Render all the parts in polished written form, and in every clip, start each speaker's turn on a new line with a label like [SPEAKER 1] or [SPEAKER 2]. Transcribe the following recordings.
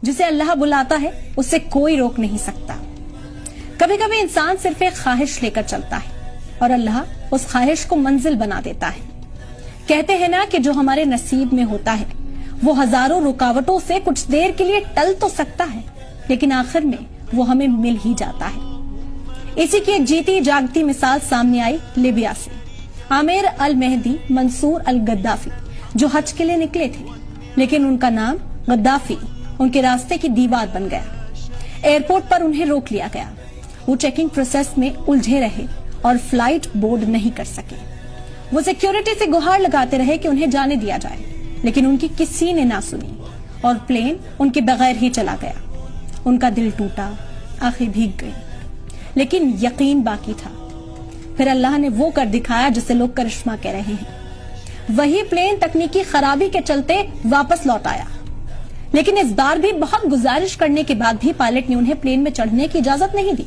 [SPEAKER 1] جسے اللہ بلاتا ہے اسے کوئی روک نہیں سکتا۔ کبھی کبھی انسان صرف ایک خواہش لے کر چلتا ہے اور اللہ اس خواہش کو منزل بنا دیتا ہے۔ کہتے ہیں نا کہ جو ہمارے نصیب میں ہوتا ہے وہ ہزاروں رکاوٹوں سے کچھ دیر کے لیے ٹل تو سکتا ہے لیکن آخر میں وہ ہمیں مل ہی جاتا ہے۔ اسی کی ایک جیتی جاگتی مثال سامنے آئی لیبیا سے۔ عامر المہدی منصور الغدافی جو حج کے لیے نکلے تھے لیکن ان کا نام غدافی ان کے راستے کی دیوار بن گیا۔ ایئرپورٹ پر انہیں روک لیا گیا۔ وہ چیکنگ پروسیس میں الجھے رہے اور فلائٹ بورڈ نہیں کر سکے۔ وہ سیکیورٹی سے گہار لگاتے رہے کہ انہیں جانے دیا جائے لیکن ان کی کسی نے نہ سنی اور پلین ان کے بغیر ہی چلا گیا۔ ان کا دل ٹوٹا، آنکھیں بھیگ گئی لیکن یقین باقی تھا۔ پھر اللہ نے وہ کر دکھایا جسے لوگ کرشمہ کہہ رہے ہیں۔ وہی پلین تکنیکی خرابی کے چلتے واپس لوٹ آیا لیکن اس بار بھی بہت گزارش کرنے کے بعد بھی پائلٹ نے انہیں پلین میں چڑھنے کی اجازت نہیں دی۔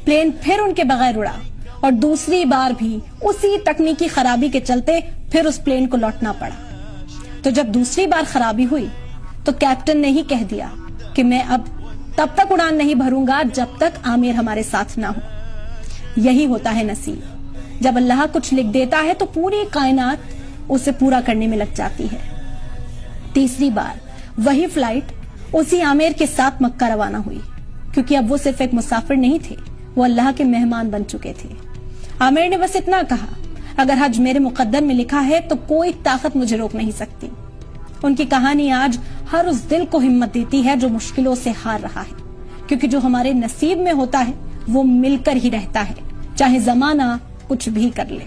[SPEAKER 1] پلین پھر ان کے بغیر اڑا اور دوسری بار بھی اسی تکنیکی خرابی کے چلتے پھر اس پلین کو لوٹنا پڑا۔ تو جب دوسری بار خرابی ہوئی تو کیپٹن نے ہی کہہ دیا کہ میں اب تب تک اڑان نہیں بھروں گا جب تک عامر ہمارے ساتھ نہ ہو۔ یہی ہوتا ہے نصیب، جب اللہ کچھ لکھ دیتا ہے تو پوری کائنات اسے پورا کرنے میں لگ جاتی ہے۔ تیسری بار وہی فلائٹ اسی عامر کے ساتھ مکہ روانہ ہوئی کیونکہ اب وہ صرف ایک مسافر نہیں تھے، وہ اللہ کے مہمان بن چکے تھے۔ عامر نے بس اتنا کہا، اگر حج میرے مقدر میں لکھا ہے تو کوئی طاقت مجھے روک نہیں سکتی۔ ان کی کہانی آج ہر اس دل کو ہمت دیتی ہے جو مشکلوں سے ہار رہا ہے، کیونکہ جو ہمارے نصیب میں ہوتا ہے وہ مل کر ہی رہتا ہے، چاہے زمانہ کچھ بھی کر لے۔